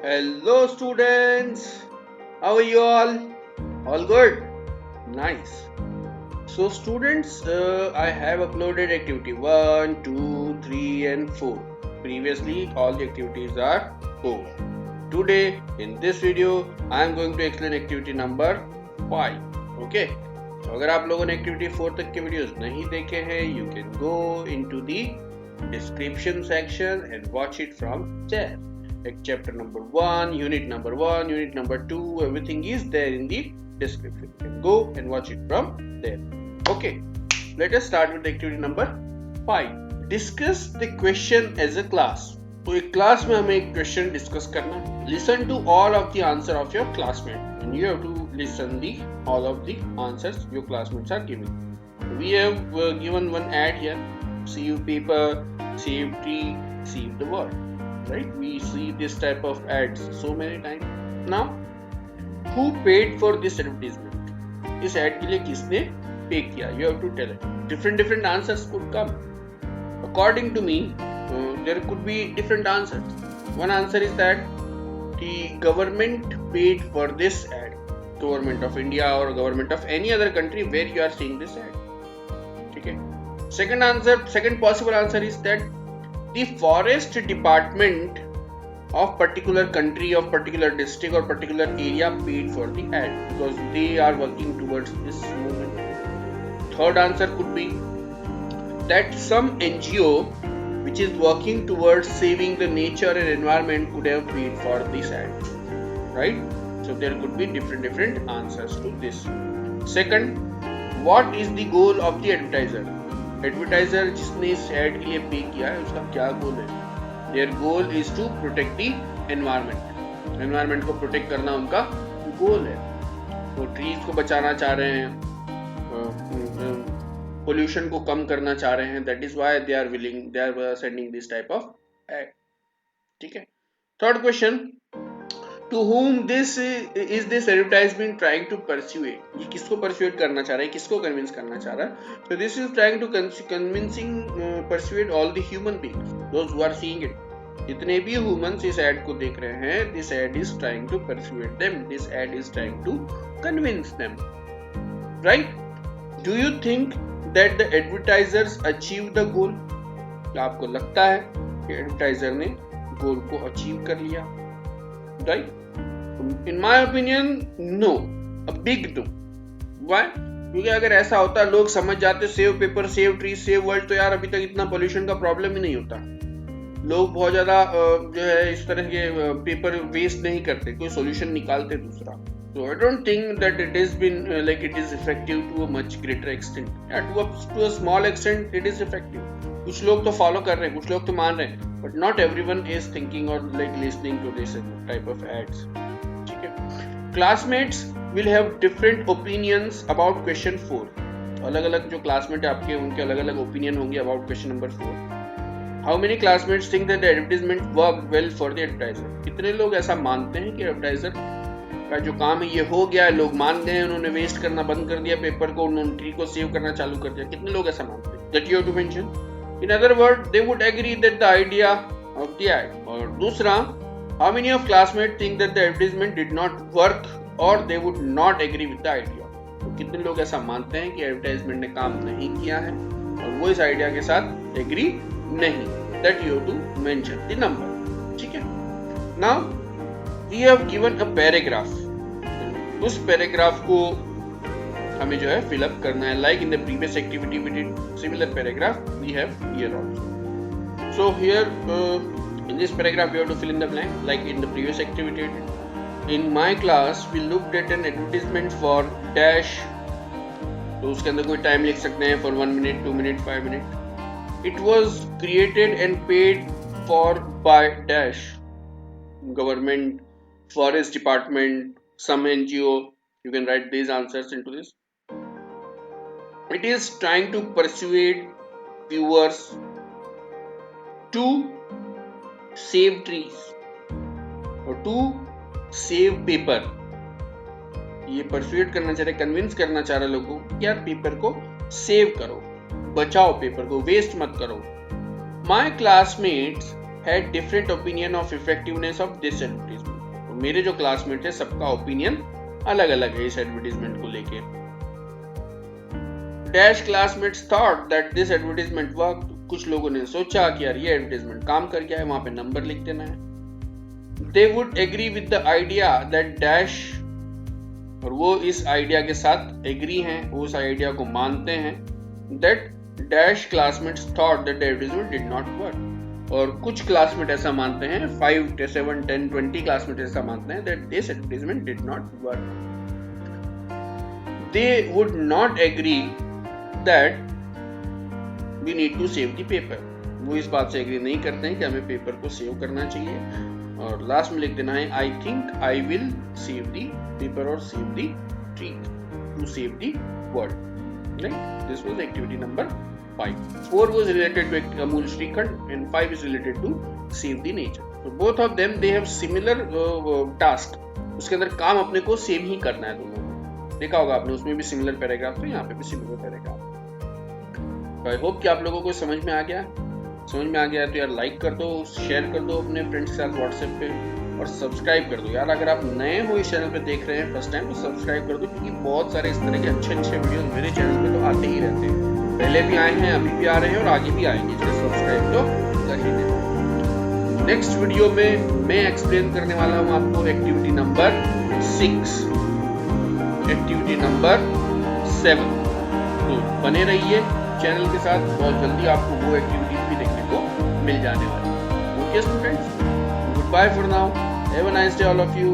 Hello students, how are you all? All good? Nice. So students, I have uploaded activity 1, 2, 3 and 4. Previously all the activities are over. Today in this video I am going to explain activity number 5. Okay. तो अगर आप लोगों ने activity 4 तक के videos नहीं देखे हैं, you can go into the description section and watch it from there. Like chapter number 1, unit number 1, unit number 2, everything is there in the description. You can go and watch it from there. Okay, let us start with activity number 5. Discuss the question as a class. तो एक class में हमें एक question discuss करना है. Listen to all of the answer of your classmate and you have to listen the all of the answers your classmates are giving. We have given one ad here. Save paper, save tree, save the world. Right? We see this type of ads so many times. Now, who paid for this advertisement? इस ad के लिए किसने पे किया? You have to tell it. Different answers could come. According to me, there could be different answers. One answer is that the government paid for this ad. Government of India or government of any other country where you are seeing this ad. Okay. Second possible answer is that the forest department of particular country, of particular district or particular area paid for the ad because they are working towards this movement. Third answer could be that some NGO which is working towards saving the nature and environment could have paid for this ad, right? So there could be different answers to this. Second, what is the goal of the advertiser? Advertiser जिसने इस add के लिए पे किया है उसका क्या goal है? Their goal is to protect the environment. Environment को प्रोटेक्ट करना उनका गोल है. वो ट्रीज को बचाना चाह रहे हैं, पोल्यूशन को कम करना चाह रहे हैं. That is why they are sending this type of ad. ठीक है. Third question, to whom this advertisement trying to persuade? ये किसको persuade करना चाह रहा है, किसको convince करना चाह रहा है? So this is trying to persuade all the human beings, those who are seeing it. जितने भी humans इस ad को देख रहे हैं, this ad is trying to persuade them, this ad is trying to convince them, right? Do you think that the advertisers achieve the goal? क्या आपको लगता है कि advertiser ने goal को achieve कर लिया? Right? In my opinion, no. A big no. Why? क्योंकि अगर ऐसा होता लोग समझ जाते save paper, save tree, save world, तो यार अभी तक इतना पोल्यूशन का प्रॉब्लम ही नहीं होता. लोग बहुत ज्यादा जो है इस तरह के पेपर वेस्ट नहीं करते, कोई सॉल्यूशन निकालते दूसरा. So I don't think that it has been like it is effective to a much greater extent. Yeah, to a small extent it is effective. कुछ लोग तो फॉलो कर रहे हैं, कुछ लोग तो मान रहे हैं, but not everyone is thinking or like listening to this type of ads. ठीक है. Classmates will have different opinions about question 4. अलग अलग जो क्लासमेट है आपके, उनके अलग अलग ओपिनियन होंगे about question number 4. How many classmates think that the advertisement worked well for the advertiser? कितने लोग ऐसा मानते हैं कि एडवर्टाइजर का जो काम है ये हो गया है, लोग मान गए, उन्होंने वेस्ट करना बंद कर दिया पेपर को, उन्होंने ट्री को सेव करना चालू कर दिया? कितने लोग ऐसा मानते हैं? That you have to mention. In other words, they would agree that the idea of the ad. और दूसरा, how many of classmates think that the advertisement did not work or they would not agree with the idea? तो कितने लोग ऐसा मानते हैं कि advertisement ने काम नहीं किया है और वो इस आइडिया के साथ एग्री नहीं? That you have to mention the number. ठीक है. Now we have given a paragraph. उस पैराग्राफ को हमें जो है फिल अप करना है. Like in the previous activity we did similar paragraph we have here also. So here in this paragraph you have to fill in the blank like in the previous activity. In my class we looked at an advertisement for dash. तो उसके अंदर कोई time लिख सकते हैं, for 1 minute, 2 minute, 5 minute. It was created and paid for by dash, government, forest department, some NGO. You can write these answers into this. It is trying to persuade viewers to save trees or to save paper. ये persuade करना चाह रहे, convince करना चाह रहे लोगों को यार पेपर को सेव करो, बचाओ पेपर को, वेस्ट मत करो. My classmates had different opinion of effectiveness of this advertisement. मेरे जो क्लासमेट है सबका ओपिनियन अलग अलग है इस एडवर्टीजमेंट को लेके। Dash classmates thought that this advertisement work, कुछ लोगों ने सोचा कि यार ये एडवर्टीजमेंट काम कर गया है, वहां पे नंबर लिख देना है। They would agree with the idea that dash, और वो इस आइडिया के साथ एग्री हैं, वो उस आइडिया को मानते हैं that dash classmates thought that the advertisement did not work, और कुछ क्लासमेट ऐसा मानते हैं, 5, 7, 10, 20 क्लासमेट ऐसा मानते हैं that this advertisement did not work. They would not agree that we need to save the paper, वो इस बात से एग्री नहीं करते हैं कि हमें पेपर को सेव करना चाहिए। और लास्ट में लिख देना है I think I will save the paper और save the tree, to save the world, right. This was activity number 5. 4 was related to Amul Srikhand and 5 is related to save the nature. So both of them they have similar task. उसके अंदर काम अपने को same ही करना है दोनों को। देखा होगा आपने, उसमें भी सिमिलर पैराग्राफ, तो यहाँ पे भी सिमिलर पैराग्राफ। आई होप कि आप लोगों को समझ में आ गया। समझ में आ गया तो यार लाइक कर दो, शेयर कर दो अपने फ्रेंड्स के साथ व्हाट्सएप पे, और सब्सक्राइब कर दो यार। अगर आप नए हो इस चैनल पे देख रहे हैं फर्स्ट टाइम, तो सब्सक्राइब कर दो, क्योंकि बहुत सारे इस तरह के अच्छे वीडियोस मेरे चैनल पे तो आते ही रहते हैं। पहले भी आए हैं, अभी भी आ रहे हैं और आगे भी आएंगे, इसलिए सब्सक्राइब तो कर ही देना। नेक्स्ट वीडियो में मैं एक्सप्लेन करने वाला हूँ आपको एक्टिविटी नंबर 6, एक्टिविटी नंबर 7। तो बने रहिए चैनल के साथ, बहुत जल्दी आपको वो एक्टिविटीज भी देखने को मिल जाने वाली है। Okay students, goodbye for now, have a nice day all of you.